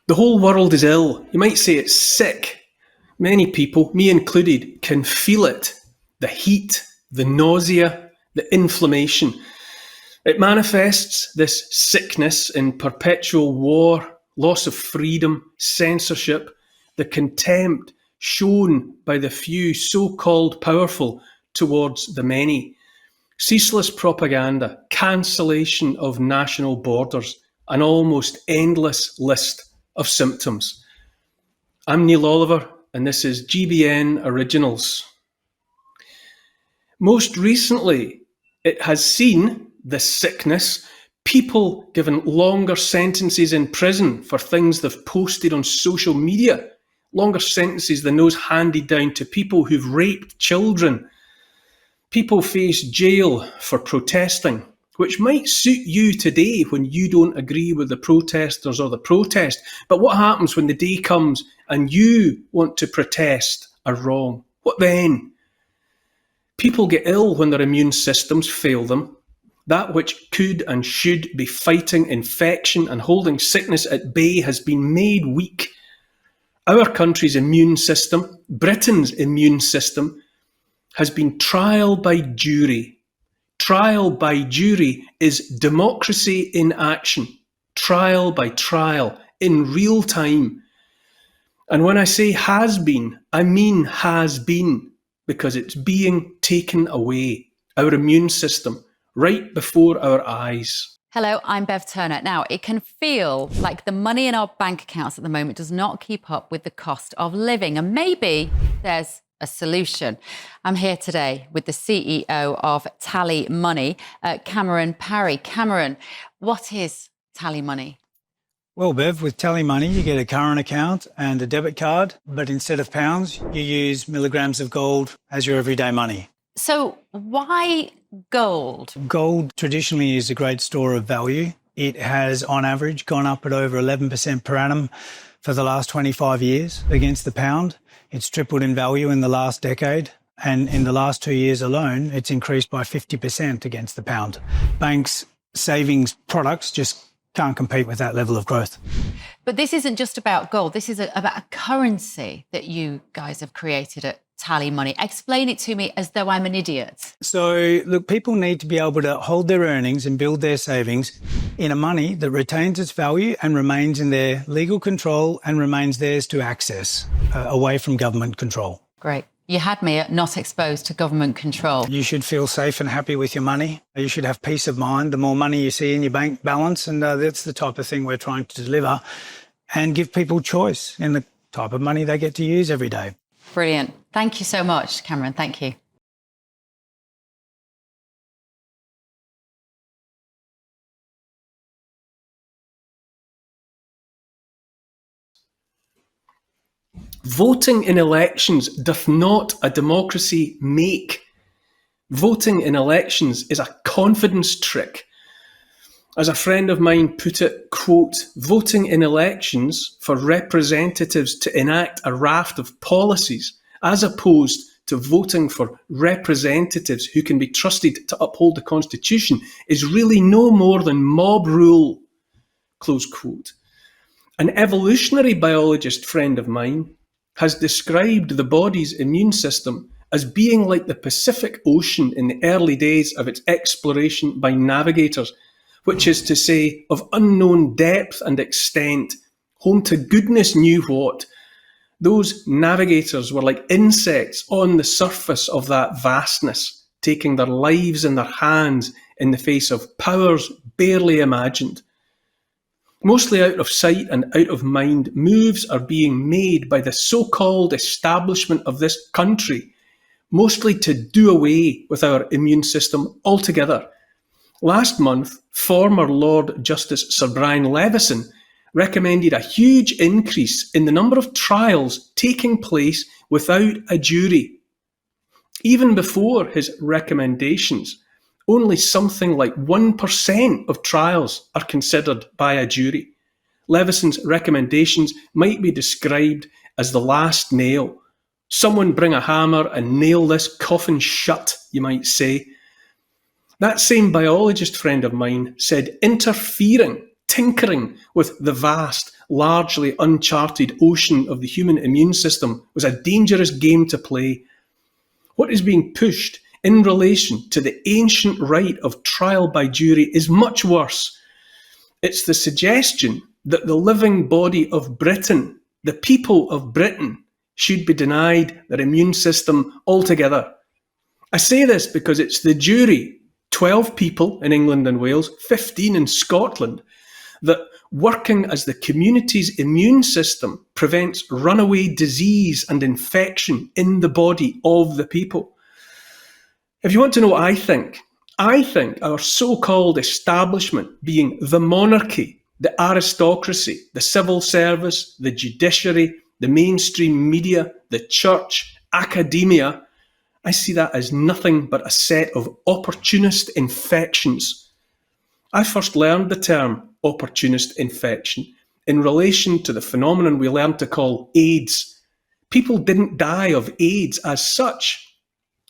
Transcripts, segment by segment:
The whole world is ill. You might say it's sick. Many people, me included, can feel it. The heat, the nausea, the inflammation. It manifests, this sickness, in perpetual war, loss of freedom, censorship, the contempt shown by the few so-called powerful towards the many, ceaseless propaganda, cancellation of national borders, an almost endless list of symptoms. I'm Neil Oliver, and this is GBN Originals. Most recently, it has seen this sickness, people given longer sentences in prison for things they've posted on social media, longer sentences than those handed down to people who've raped children. People face jail for protesting, which might suit you today when you don't agree with the protesters or the protest. But what happens when the day comes and you want to protest a wrong? What then? People get ill when their immune systems fail them. That which could and should be fighting infection and holding sickness at bay has been made weak. Our country's immune system, Britain's immune system, has been trial by jury. Trial by jury is democracy in action. Trial by trial, in real time. And when I say has been, I mean has been, because it's being taken away, our immune system, right before our eyes. Hello, I'm Bev Turner. Now, it can feel like the money in our bank accounts at the moment does not keep up with the cost of living, and maybe there's a solution. I'm here today with the CEO of TallyMoney, Cameron Parry. Cameron, what is TallyMoney? Well, Bev, with TallyMoney, you get a current account and a debit card, but instead of pounds, you use milligrams of gold as your everyday money. So why gold? Gold traditionally is a great store of value. It has, on average, gone up at over 11% per annum for the last 25 years against the pound. It's tripled in value in the last decade. And in the last 2 years alone, it's increased by 50% against the pound. Banks' savings products just can't compete with that level of growth. But this isn't just about gold. This is about a currency that you guys have created at TallyMoney. Explain it to me as though I'm an idiot. So, look, people need to be able to hold their earnings and build their savings in a money that retains its value and remains in their legal control and remains theirs to access, away from government control. Great. You had me at not exposed to government control. You should feel safe and happy with your money. You should have peace of mind. The more money you see in your bank balance, and that's the type of thing we're trying to deliver, and give people choice in the type of money they get to use every day. Brilliant. Thank you so much, Cameron. Thank you. Voting in elections doth not a democracy make. Voting in elections is a confidence trick. As a friend of mine put it, quote, voting in elections for representatives to enact a raft of policies, as opposed to voting for representatives who can be trusted to uphold the Constitution, is really no more than mob rule, close quote. An evolutionary biologist friend of mine has described the body's immune system as being like the Pacific Ocean in the early days of its exploration by navigators, which is to say, of unknown depth and extent, home to goodness knew what. Those navigators were like insects on the surface of that vastness, taking their lives in their hands in the face of powers barely imagined. Mostly out of sight and out of mind, moves are being made by the so-called establishment of this country, mostly to do away with our immune system altogether. Last month, former Lord Justice Sir Brian Levison recommended a huge increase in the number of trials taking place without a jury. Even before his recommendations, only something like 1% of trials are considered by a jury. Levison's recommendations might be described as the last nail. Someone bring a hammer and nail this coffin shut, you might say. That same biologist friend of mine said interfering, tinkering with the vast, largely uncharted ocean of the human immune system was a dangerous game to play. What is being pushed in relation to the ancient right of trial by jury is much worse. It's the suggestion that the living body of Britain, the people of Britain, should be denied their immune system altogether. I say this because it's the jury, 12 people in England and Wales, 15 in Scotland, that working as the community's immune system prevents runaway disease and infection in the body of the people. If you want to know what I think our so-called establishment, being the monarchy, the aristocracy, the civil service, the judiciary, the mainstream media, the church, academia, I see that as nothing but a set of opportunist infections. I first learned the term opportunist infection in relation to the phenomenon we learned to call AIDS. People didn't die of AIDS as such.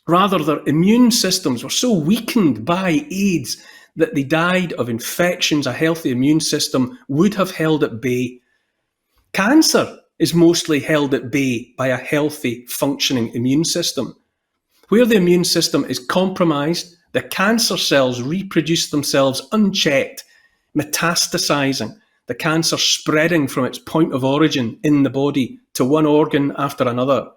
Rather, their immune systems were so weakened by AIDS that they died of infections a healthy immune system would have held at bay. Cancer is mostly held at bay by a healthy, functioning immune system. Where the immune system is compromised, the cancer cells reproduce themselves unchecked, metastasizing, the cancer spreading from its point of origin in the body to one organ after another.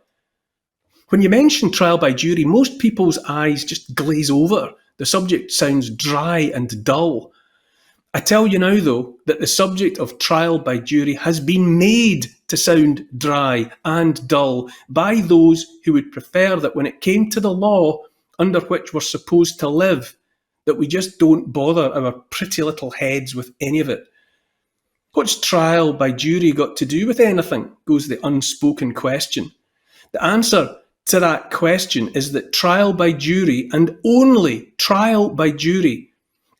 When you mention trial by jury, most people's eyes just glaze over. The subject sounds dry and dull. I tell you now, though, that the subject of trial by jury has been made to sound dry and dull by those who would prefer that when it came to the law under which we're supposed to live, that we just don't bother our pretty little heads with any of it. What's trial by jury got to do with anything, goes the unspoken question. The answer to that question is that trial by jury, and only trial by jury,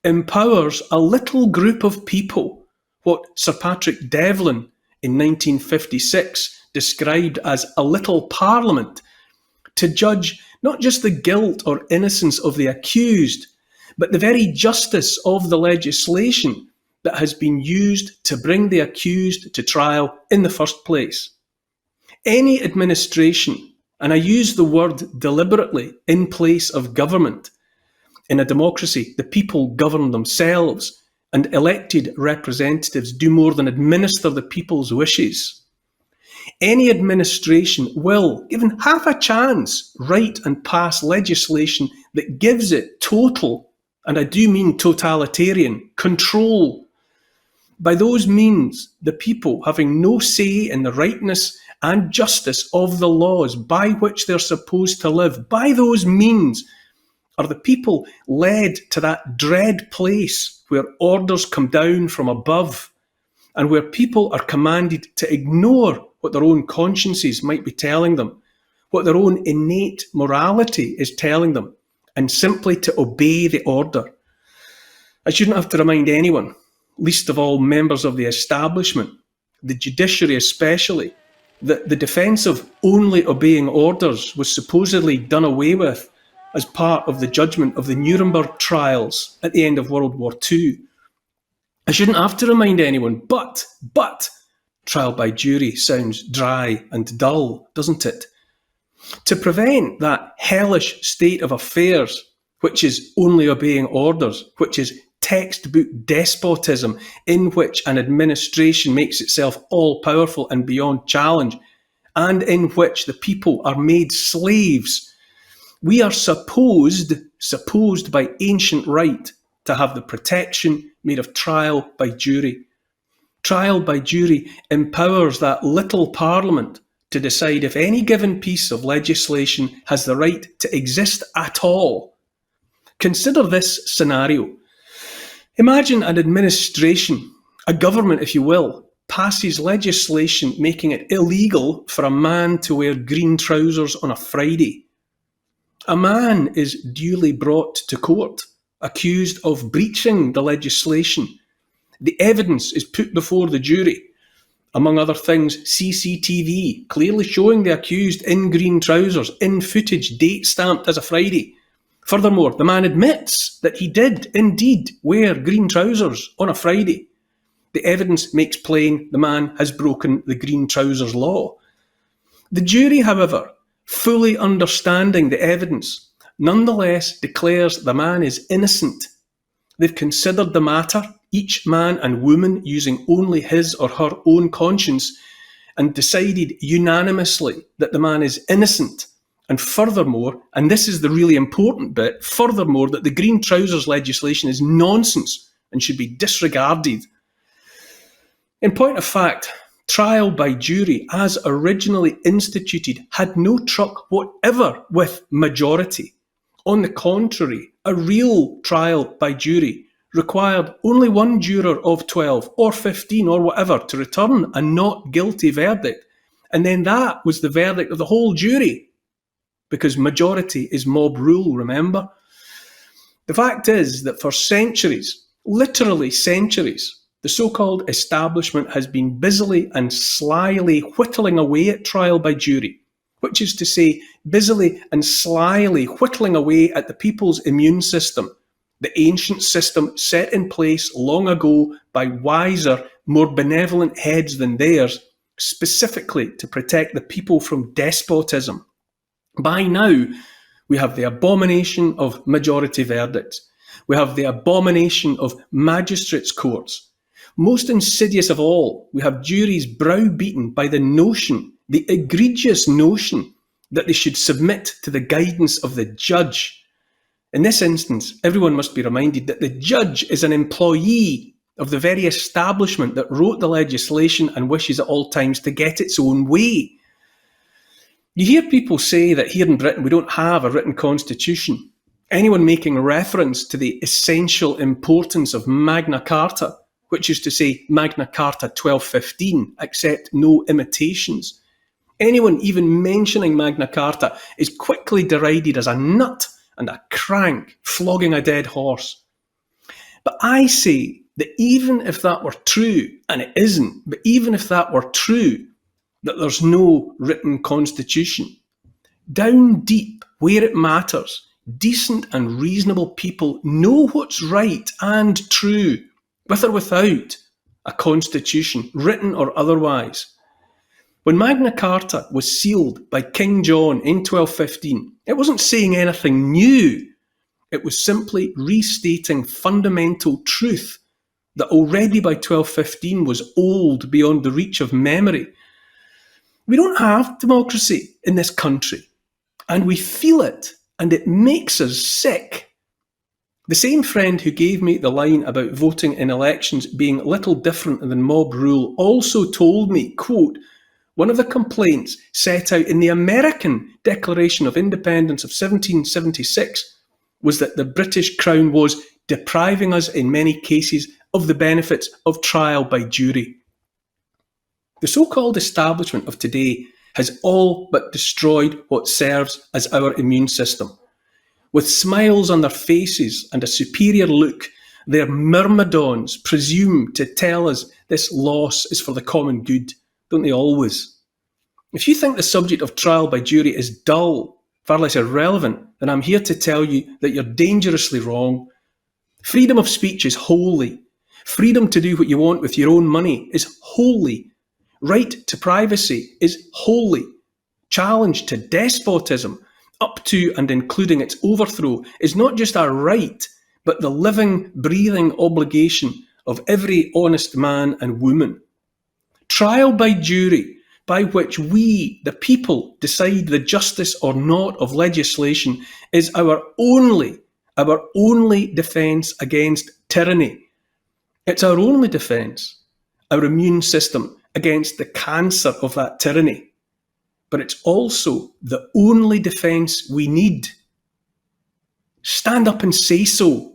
empowers a little group of people, what Sir Patrick Devlin in 1956 described as a little parliament, to judge not just the guilt or innocence of the accused, but the very justice of the legislation that has been used to bring the accused to trial in the first place. Any administration, and I use the word deliberately, in place of government. In a democracy, the people govern themselves, and elected representatives do more than administer the people's wishes. Any administration will, given half a chance, write and pass legislation that gives it total, and I do mean totalitarian, control. By those means, the people, having no say in the rightness and justice of the laws by which they're supposed to live, by those means are the people led to that dread place where orders come down from above and where people are commanded to ignore what their own consciences might be telling them, what their own innate morality is telling them, and simply to obey the order. I shouldn't have to remind anyone, least of all members of the establishment, the judiciary especially, that the defence of only obeying orders was supposedly done away with as part of the judgment of the Nuremberg trials at the end of World War II. I shouldn't have to remind anyone, but trial by jury sounds dry and dull, doesn't it? To prevent that hellish state of affairs, which is only obeying orders, which is textbook despotism in which an administration makes itself all-powerful and beyond challenge, and in which the people are made slaves, we are supposed by ancient right to have the protection made of trial by jury. Trial by jury empowers that little parliament to decide if any given piece of legislation has the right to exist at all. Consider this scenario. Imagine an administration, a government if you will, passes legislation making it illegal for a man to wear green trousers on a Friday. A man is duly brought to court, accused of breaching the legislation. The evidence is put before the jury. Among other things, CCTV, clearly showing the accused in green trousers, in footage, date stamped as a Friday. Furthermore, the man admits that he did indeed wear green trousers on a Friday. The evidence makes plain the man has broken the green trousers law. The jury, however, fully understanding the evidence, nonetheless declares the man is innocent. They've considered the matter, each man and woman using only his or her own conscience, and decided unanimously that the man is innocent. And furthermore, and this is the really important bit, furthermore, that the green trousers legislation is nonsense and should be disregarded. In point of fact, trial by jury, as originally instituted, had no truck whatever with majority. On the contrary, a real trial by jury required only one juror of 12 or 15 or whatever to return a not guilty verdict. And then that was the verdict of the whole jury, because majority is mob rule, remember? The fact is that for centuries, literally centuries, the so-called establishment has been busily and slyly whittling away at trial by jury, which is to say, busily and slyly whittling away at the people's immune system, the ancient system set in place long ago by wiser, more benevolent heads than theirs, specifically to protect the people from despotism. By now, we have the abomination of majority verdicts. We have the abomination of magistrates' courts. Most insidious of all, we have juries browbeaten by the notion, the egregious notion, that they should submit to the guidance of the judge. In this instance, everyone must be reminded that the judge is an employee of the very establishment that wrote the legislation and wishes at all times to get its own way. You hear people say that here in Britain we don't have a written constitution. Anyone making reference to the essential importance of Magna Carta, which is to say Magna Carta 1215, accept no imitations. Anyone even mentioning Magna Carta is quickly derided as a nut and a crank flogging a dead horse. But I say that even if that were true, and it isn't, but even if that were true, that there's no written constitution, down deep where it matters, decent and reasonable people know what's right and true, with or without a constitution, written or otherwise. When Magna Carta was sealed by King John in 1215, it wasn't saying anything new. It was simply restating fundamental truth that already by 1215 was old beyond the reach of memory. We don't have democracy in this country, and we feel it, and it makes us sick. The same friend who gave me the line about voting in elections being little different than mob rule also told me, quote, one of the complaints set out in the American Declaration of Independence of 1776 was that the British Crown was depriving us in many cases of the benefits of trial by jury. The so-called establishment of today has all but destroyed what serves as our immune system. With smiles on their faces and a superior look, their myrmidons presume to tell us this loss is for the common good, don't they always? If you think the subject of trial by jury is dull, far less irrelevant, then I'm here to tell you that you're dangerously wrong. Freedom of speech is holy. Freedom to do what you want with your own money is holy. Right to privacy is holy. Challenge to despotism, up to and including its overthrow, is not just our right, but the living, breathing obligation of every honest man and woman. Trial by jury, by which we, the people, decide the justice or not of legislation, is our only defence against tyranny. It's our only defence, our immune system, against the cancer of that tyranny. But it's also the only defence we need. Stand up and say so.